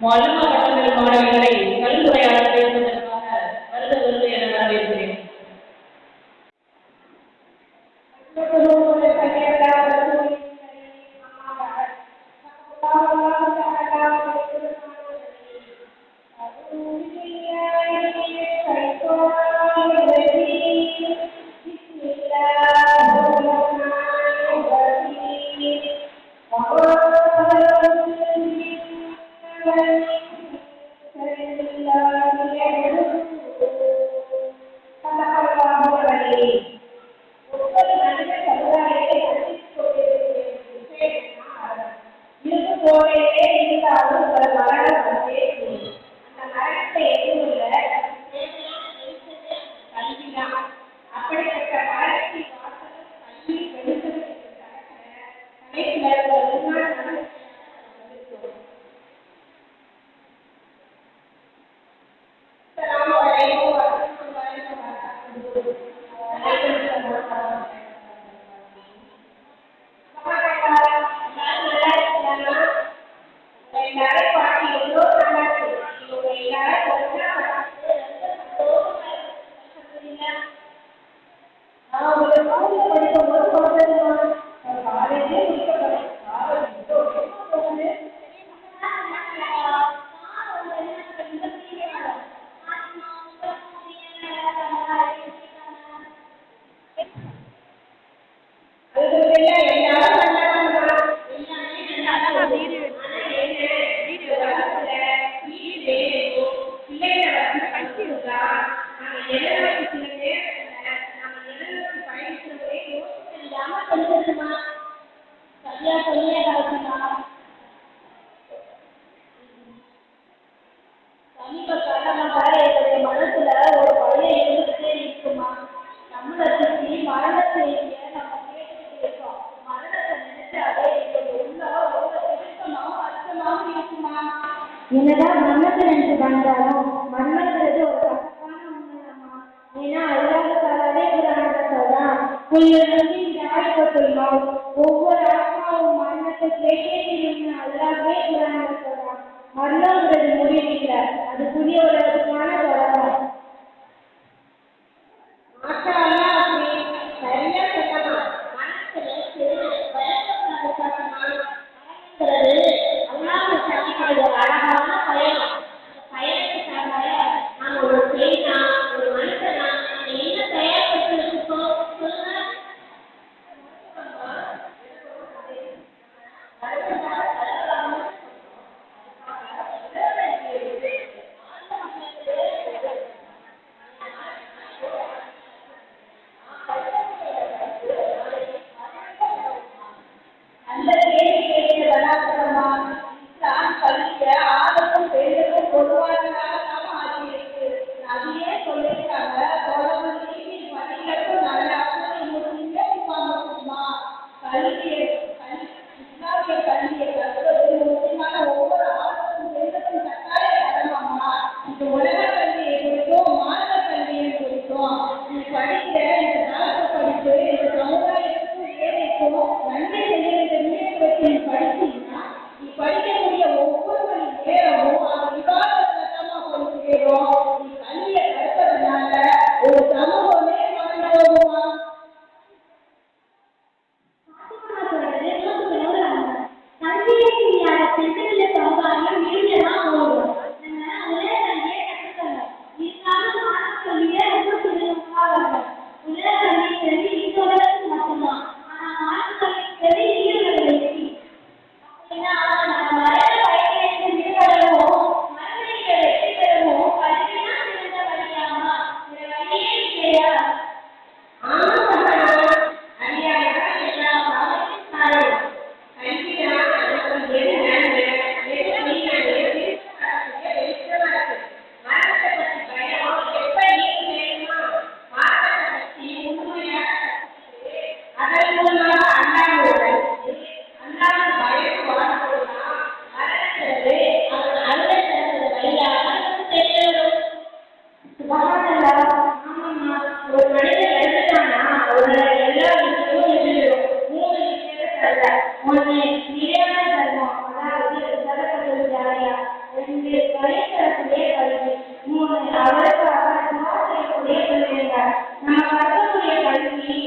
மாலுமா வட்டங்கள் மாணவிகளை கலந்துரையாடல் செய்வதற்காக வருக வருக என வரவேற்கிறேன். என்னதான் மரணத்தில் என்று வந்தாலும் மரணங்கிறது ஒரு கசப்பான உண்மைதாம்மா. ஏன்னா அல்லாஹ்தாலாவே குர்ஆன்ல சொல்றான், குல்லுநஃஸின் ஸாயிகத்துல் மௌத், ஒவ்வொரு ஆத்மாவும் மரணத்தை கேட்டே தீரும்னு அல்லாஹ்வே குர்ஆன்ல சொல்றான். மரணங்கிறது முடிவில்லை, அது புதிய உலகத்துக்கான தொடக்கம். மாஷா அல்லாஹ், அப்படி சரியா சொன்னமா. மரணங்கிறது அல்லாஹ் ஒரு அழகான பயணம். பயணத்துக்காக நாம் ஒரு பெண்ணா ஒரு மனுஷனா என்ன தயார்படுத்தி வச்சிருக்கோம் சொல்லுங்க. 2 வழித்தரக்கூடிய கல்வி, 3 அவருக்காக துவா செய்யக்கூடிய கல்விகள். நம்ம கற்கக்கூடிய கல்வி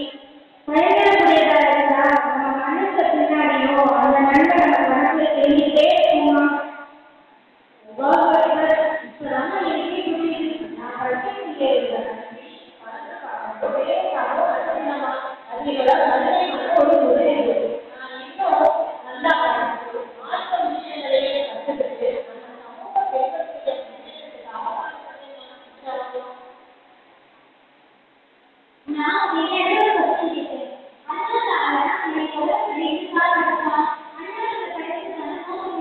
பயன்படக்கூடியதா இருந்தா நம்ம மனசு பின்னாடியும் அந்த நண்பர் நம்ம மனசுல தெரிஞ்சுட்டே இருக்குமா? இப்பதான் எனக்கு புரியுது. நான் படிக்கக்கூடிய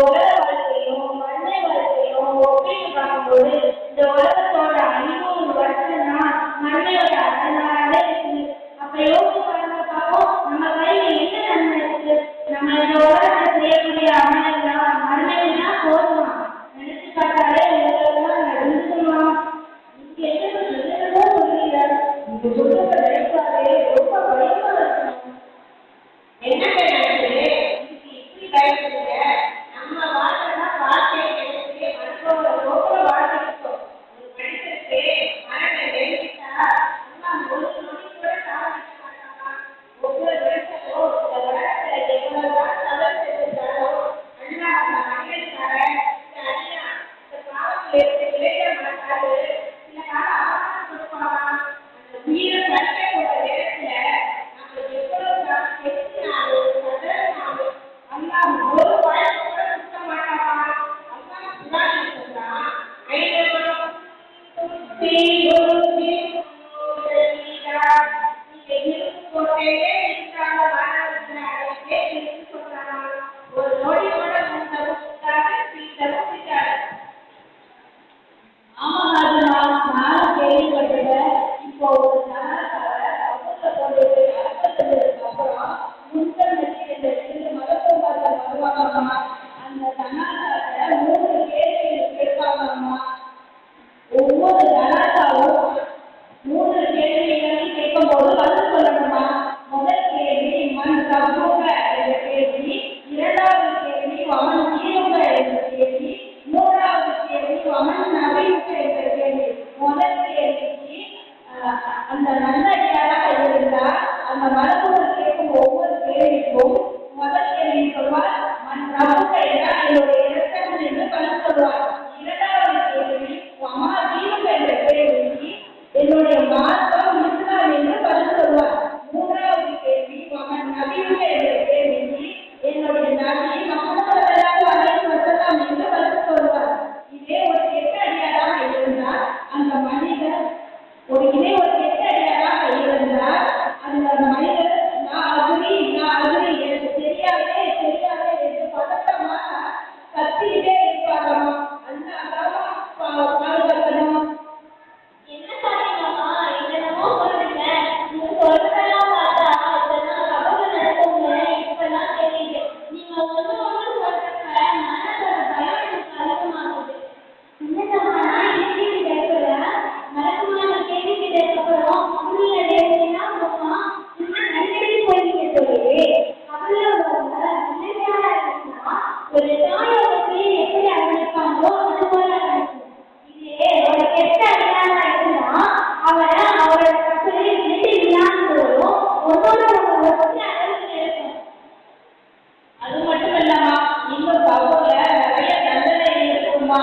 உலக வாழ்க்கையும் மண்ணை வாழ்க்கையும் ஒப்பிட்டு பார்க்கும்போது இந்த உலகத்தோட 500 வருஷம் தான் மண்ணையோட 16 இருக்குது. அப்ப யோசிச்சு பார்த்தாலும் நம்ம கையில என்ன நன்மை இருக்கு? நம்ம இந்த உலகத்தை செய்யக்கூடிய அமலெல்லாம் மண்ணையா போதுமா? நினைச்சு பார்த்தாலே உலகெல்லாம் நடந்துமா? இங்க என்னமோ புரியல. இந்த சொல்றத நினைச்சாலே ரொம்ப பயமா இருக்கு. என்னங்க நினைச்சு இதுக்கு இப்படி பயப்படுங்க? நம்ம வாழ்க்கைனா வாழ்க்கை கிடைச்சு மற்றவங்க போக்குல வாழ்ந்துட்டோம். ஒரு மனிதனுக்கு மரணம் எழுதிட்டா எல்லாம் ஒரு நொடி கூட சாதிக்க மாட்டாங்க. ஒவ்வொரு வருஷமும் இந்த உலகத்துல எவ்வளவுதான் தவறு செஞ்சாலும் அண்ணா அந்த மனிதனுக்காக இந்த அண்ணா இந்த பாவத்தில் இருந்து விளைய மாட்டாரு. சில காலம் அவகாசம் கொடுப்பாங்க. அந்த உயிரை கட்ட போற நேரத்துல நம்ம எவ்வளவு கெட்டினாலும் கதறினாலும் அல்லாஹ் ஒரு வாழ்க்கை கூட சுத்த மாட்டாங்க. அல்லாஹ் குர்ஆன்ல சொல்றான், ஐநூறு நீங்க இருக்கு போட்டேலே இருக்காங்க மாணவர்கள் அழைத்தே இருக்கு சொல்றாங்க. ஒரு நொடி கூட முன்னவும் சுத்தாது சீட்டவும் விட்டாரு. ஆமாம் நானும் கேள்விப்பட்டிருக்கேன். இப்போ ஒரு சனாசார அவசர கொண்டு அர்த்தத்துக்கு அப்புறம் முன்கண்ணுக்கு இந்த மதப்பொருளாதார வருவாங்கம்மா. அந்த சனாசாரத்தை 3 கேள்விகள் கேட்பாங்கம்மா. ஒவ்வொரு சனாசாரும் 3 கேள்விகளையும் கேட்கும்போது பதில் சொல்லணுமா? முதல் கேள்வி மண் சமூக என்ற கேள்வி, 2வது கேள்வி அவன் ஜீவங்க என்ற கேள்வி, 3வது கேள்வி அவன் நபியுக என்ற கேள்வி. முதல் கேள்விக்கு அந்த நல்லடியாராக இருந்தால் அந்த மரபுகள் கேட்கும் ஒவ்வொரு கேள்விக்கும் முதல் கேள்வி சொல்வார் மண் சமூக என்றால் என்னுடைய இலக்கணம் என்று பதில் சொல்வார். 2வது கேள்வி அம்மா ஜீவங்க என்ற கேள்விக்கு என்னுடைய மார்க்கம் இஸ்லாம் என்று பதில் சொல்வார். 3வது கேள்வி மகன் நபியுக என்ற கேள்விக்கு என்னுடைய நபி முஹம்மது ஸல்லல்லாஹு அலைஹி வஸல்லம் என்று பதில் சொல்வார். இதே ஒரு கெட்ட அடியாராக இருந்தால் அந்த மனிதர் ஒரு கெட்ட அடியாராக இருந்தால் அந்த மனிதர் நான் அகுரி எனக்கு தெரியாதே என்று பதட்டமாக கத்திக்கிட்டே இருப்பாராமா. பாதுகாக்கணும். என்ன சாதிக்கலாமா? என்னென்னமோ சொல்றீங்க. நீங்க சொல்றதெல்லாம் பார்த்தா இதெல்லாம் சபையில நடக்குங்க. இப்பெல்லாம் தெரியுது. நீங்க ஒண்ணு சொல்றீங்க, மனசோட பயம் எனக்கு அதிகமாகுது. என்னம்மா நான் கேள்வி கேட்கிறேன். மறக்குமான கேள்வி கேட்டதுக்கப்புறம் அப்படியே எழுதினா போமா இன்னும் அடிக்கடி போய்கிட்டு சொல்லி அப்படியே நிலைமையாக இருக்குன்னா ஒரு தாயோட பிள்ளை எப்படி அரவணைப்பாங்களோ அது போல அரவணைக்கும். இதே ஒரு கெட்ட அடியானா இருந்தா அவரை அவரோட கப்பலை நினைத்து இல்லாமலும் ஒன்னோட ஒன்று அளவுக்கு இருக்கும். அது மட்டும் இல்லம்மா, இன்னும் பகுல நிறைய தண்டனை இருக்குமா.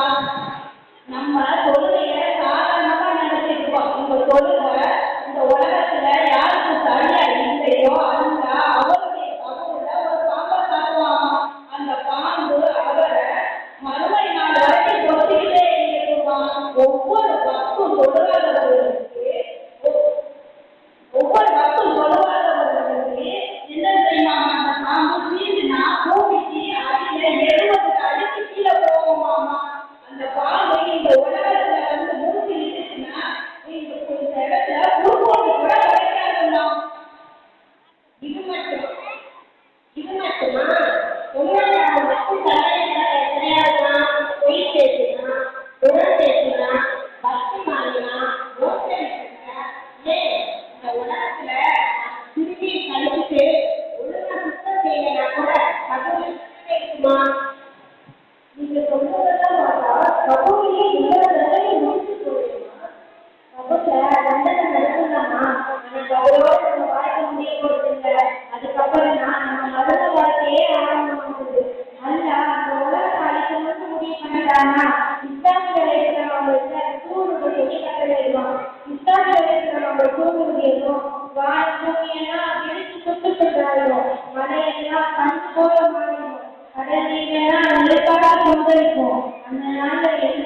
நம்ம தொழுகைய சாதாரணமா நினைச்சிருப்போம். இந்த தொழுகை இந்த உலகத்துல யாருக்கு சரியா இல்லையோ அந்த அவருடைய பகுல ஒரு பாம்பை காட்டுவாங்க. அந்த பாம்பு அவரை மறுமை நாள் வரைக்கும் கொத்திக்கிட்டே இருக்குவான். ஒவ்வொரு பக்தும் தொழுகாதவர்களுக்கு என்ன செய்வாங்க? அந்த பாம்பு சீண்டுனா பூமிக்கு அடியில 70 அடிக்கு கீழே போகுமாமா. அந்த பாம்பு இந்த உலகத்துல வந்து மூச்சு இருந்துச்சுன்னா இந்த இடத்துல உருப்போட்டு கூட கிடைக்காதுமா. இது மட்டுமா? உண்மையான மட்டும் தலையில எத்தனையாதுனா பொய் பேசுனா, உடல் பேசுனா, பக்தி மாறினா, யோசனை ஏன் இந்த உலகத்துல திரும்பி கழிச்சுட்டு ஒழுங்கா சுத்தம் செய்யலைன்னா கூட கடவுள் இருக்குமா? நீங்க சொல்றதெல்லாம் பார்த்தா கபூரியே இல்லைன்னு முடிச்சு போயிடுமா? கபூர்ல தண்டனை நடக்குதாமா? எனக்கு அவரோட நம்ம வாழ்க்கை முடிய போறதில்லை. அதுக்கப்புறம் தான் நம்ம மருத வாழ்க்கையே ஆரம்பமாகுது. அல்ல அந்த உலகத்தை அழிக்கணும்னு முடிவு பண்ணிட்டானா இஸ்லாமிய இருக்கிறவங்களுக்கு சூழ்நிலை சொல்லி கட்டளையிடுவான். இஸ்லாமிய இருக்கிறவங்க சூழ்நிலையும் வாய் பூமியெல்லாம் பிரித்து சுட்டுப்பட்டாயிடும். மழையெல்லாம் கண் போல மாறிடும். கடல் நீரெல்லாம் நெருப்பாக கொந்தளிக்கும். அந்த நாளில் என்ன